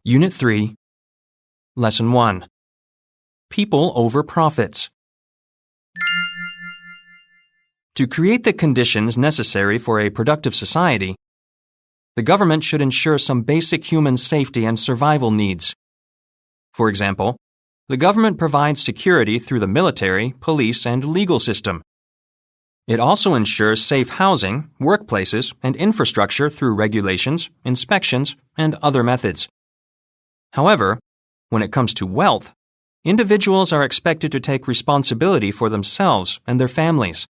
Unit 3, Lesson 1. People over profits. To create the conditions necessary for a productive society, the government should ensure some basic human safety and survival needs. For example, the government provides security through the military, police, and legal system. It also ensures safe housing, workplaces, and infrastructure through regulations, inspections, and other methods. However, when it comes to wealth, individuals are expected to take responsibility for themselves and their families.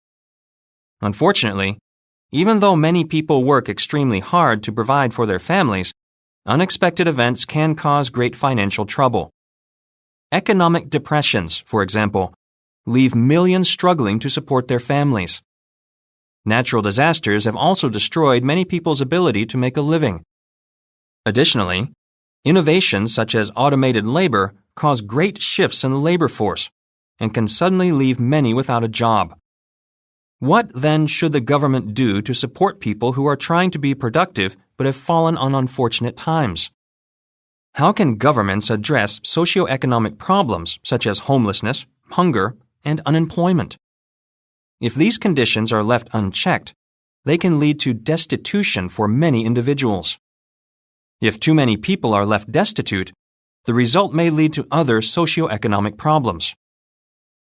Unfortunately, even though many people work extremely hard to provide for their families, unexpected events can cause great financial trouble. Economic depressions, for example, leave millions struggling to support their families. Natural disasters have also destroyed many people's ability to make a living. Additionally, innovations such as automated labor cause great shifts in the labor force and can suddenly leave many without a job. What then should the government do to support people who are trying to be productive but have fallen on unfortunate times? How can governments address socioeconomic problems such as homelessness, hunger, and unemployment? If these conditions are left unchecked, they can lead to destitution for many individuals. If too many people are left destitute, the result may lead to other socioeconomic problems.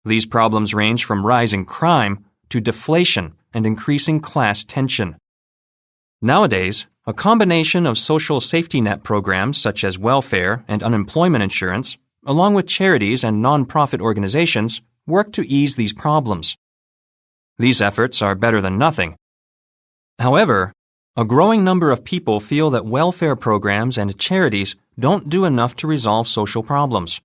These problems range from rising crime to deflation and increasing class tension. Nowadays, a combination of social safety net programs such as welfare and unemployment insurance, along with charities and non-profit organizations, work to ease these problems. These efforts are better than nothing. However, a growing number of people feel that welfare programs and charities don't do enough to resolve social problems.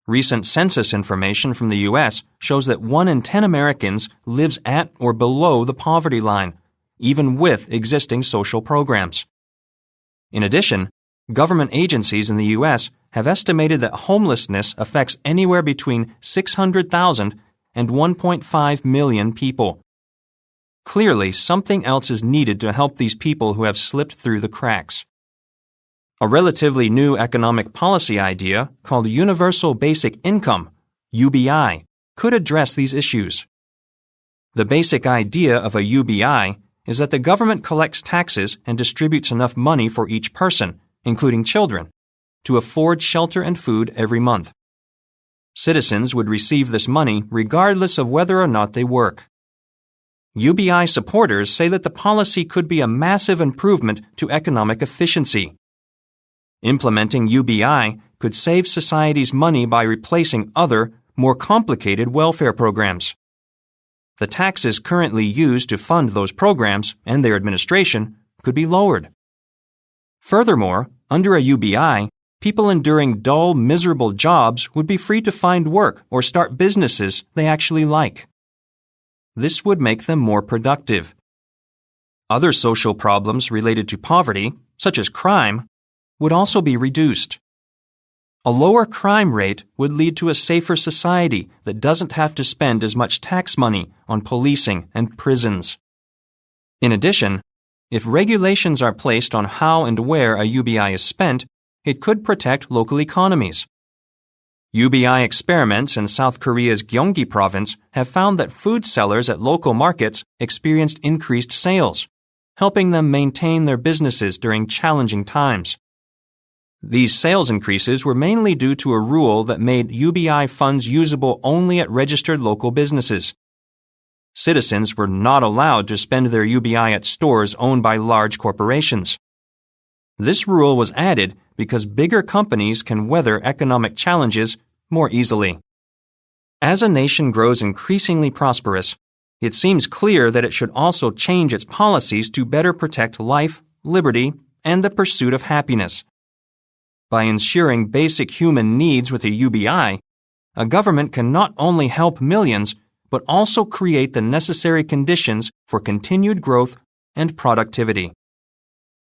Recent census information from the U.S. shows that 1 in 10 Americans lives at or below the poverty line, even with existing social programs. In addition, government agencies in the U.S. have estimated that homelessness affects anywhere between 600,000 and 1.5 million people. Clearly, something else is needed to help these people who have slipped through the cracks. A relatively new economic policy idea called Universal Basic Income, UBI, could address these issues. The basic idea of a UBI is that the government collects taxes and distributes enough money for each person, including children, to afford shelter and food every month. Citizens would receive this money regardless of whether or not they work. UBI supporters say that the policy could be a massive improvement to economic efficiency. Implementing UBI could save society's money by replacing other, more complicated welfare programs. The taxes currently used to fund those programs and their administration could be lowered. Furthermore, under a UBI, people enduring dull, miserable jobs would be free to find work or start businesses they actually like. This would make them more productive. Other social problems related to poverty, such as crime, would also be reduced. A lower crime rate would lead to a safer society that doesn't have to spend as much tax money on policing and prisons. In addition, if regulations are placed on how and where a UBI is spent, it could protect local economies. UBI experiments in South Korea's Gyeonggi province have found that food sellers at local markets experienced increased sales, helping them maintain their businesses during challenging times. These sales increases were mainly due to a rule that made UBI funds usable only at registered local businesses. Citizens were not allowed to spend their UBI at stores owned by large corporations. This rule was added because bigger companies can weather economic challenges more easily. As a nation grows increasingly prosperous, it seems clear that it should also change its policies to better protect life, liberty, and the pursuit of happiness. By ensuring basic human needs with a UBI, a government can not only help millions, but also create the necessary conditions for continued growth and productivity.